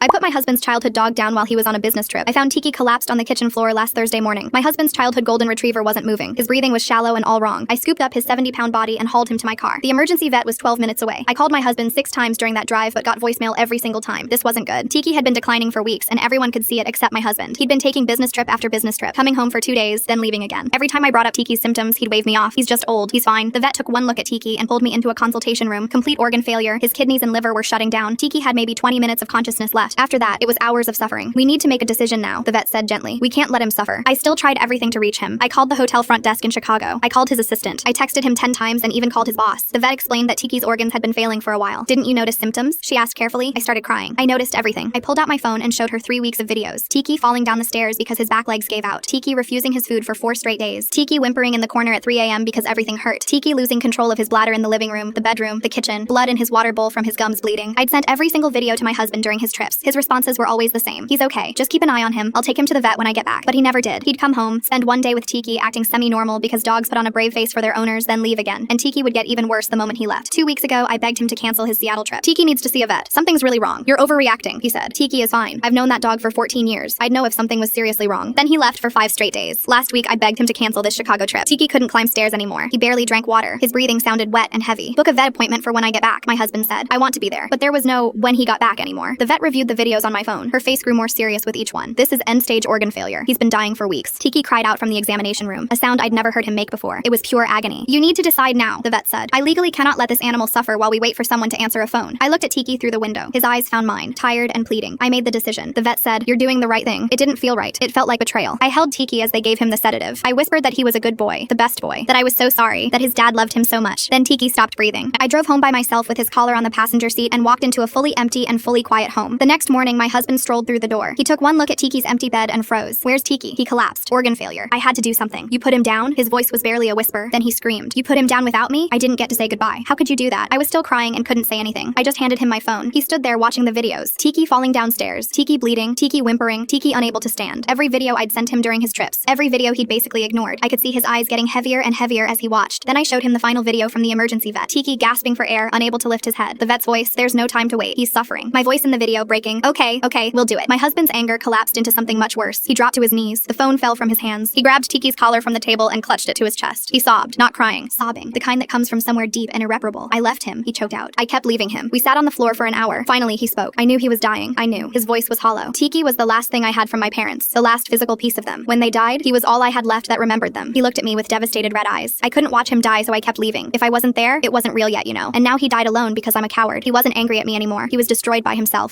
I put my husband's childhood dog down while he was on a business trip. I found Tiki collapsed on the kitchen floor last Thursday morning. My husband's childhood golden retriever wasn't moving. His breathing was shallow and all wrong. I scooped up his 70-pound body and hauled him to my car. The emergency vet was 12 minutes away. I called my husband 6 times during that drive but got voicemail every single time. This wasn't good. Tiki had been declining for weeks and everyone could see it except my husband. He'd been taking business trip after business trip, coming home for 2 days, then leaving again. Every time I brought up Tiki's symptoms, he'd wave me off. He's just old. He's fine. The vet took one look at Tiki and pulled me into a consultation room. Complete organ failure. His kidneys and liver were shutting down. Tiki had maybe 20 minutes of consciousness left. After that, it was hours of suffering. We need to make a decision now, the vet said gently. We can't let him suffer. I still tried everything to reach him. I called the hotel front desk in Chicago. I called his assistant. I texted him 10 times and even called his boss. The vet explained that Tiki's organs had been failing for a while. Didn't you notice symptoms? She asked carefully. I started crying. I noticed everything. I pulled out my phone and showed her 3 weeks of videos. Tiki falling down the stairs because his back legs gave out. Tiki refusing his food for 4 straight days. Tiki whimpering in the corner at 3 a.m. because everything hurt. Tiki losing control of his bladder in the living room, the bedroom, the kitchen, blood in his water bowl from his gums bleeding. I'd sent every single video to my husband during his trips. His responses were always the same. He's okay. Just keep an eye on him. I'll take him to the vet when I get back. But he never did. He'd come home, spend one day with Tiki acting semi-normal because dogs put on a brave face for their owners, then leave again. And Tiki would get even worse the moment he left. 2 weeks ago, I begged him to cancel his Seattle trip. Tiki needs to see a vet. Something's really wrong. You're overreacting, he said. Tiki is fine. I've known that dog for 14 years. I'd know if something was seriously wrong. Then he left for 5 straight days. Last week, I begged him to cancel this Chicago trip. Tiki couldn't climb stairs anymore. He barely drank water. His breathing sounded wet and heavy. Book a vet appointment for when I get back, my husband said. I want to be there. But there was no when he got back anymore. The vet reviewed the videos on my phone. Her face grew more serious with each one. This is end-stage organ failure. He's been dying for weeks. Tiki cried out from the examination room, a sound I'd never heard him make before. It was pure agony. You need to decide now, the vet said. I legally cannot let this animal suffer while we wait for someone to answer a phone. I looked at Tiki through the window. His eyes found mine, tired and pleading. I made the decision. The vet said, you're doing the right thing. It didn't feel right. It felt like betrayal. I held Tiki as they gave him the sedative. I whispered that he was a good boy, the best boy, that I was so sorry, that his dad loved him so much. Then Tiki stopped breathing. I drove home by myself with his collar on the passenger seat and walked into a fully empty and fully quiet home. The next morning, my husband strolled through the door. He took one look at Tiki's empty bed and froze. Where's Tiki? He collapsed. Organ failure. I had to do something. You put him down? His voice was barely a whisper. Then he screamed. You put him down without me? I didn't get to say goodbye. How could you do that? I was still crying and couldn't say anything. I just handed him my phone. He stood there watching the videos. Tiki falling downstairs. Tiki bleeding. Tiki whimpering. Tiki unable to stand. Every video I'd sent him during his trips. Every video he'd basically ignored. I could see his eyes getting heavier and heavier as he watched. Then I showed him the final video from the emergency vet. Tiki gasping for air, unable to lift his head. The vet's voice, there's no time to wait. He's suffering. My voice in the video breaking. Okay, we'll do it. My husband's anger collapsed into something much worse. He dropped to his knees. The phone fell from his hands. He grabbed Tiki's collar from the table and clutched it to his chest. He sobbed, not crying, sobbing, the kind that comes from somewhere deep and irreparable. I left him, he choked out. I kept leaving him. We sat on the floor for an hour. Finally, he spoke. I knew he was dying. I knew. His voice was hollow. Tiki was the last thing I had from my parents, the last physical piece of them. When they died, he was all I had left that remembered them. He looked at me with devastated red eyes. I couldn't watch him die, so I kept leaving. If I wasn't there, it wasn't real yet, you know. And now he died alone because I'm a coward. He wasn't angry at me anymore. He was destroyed by himself.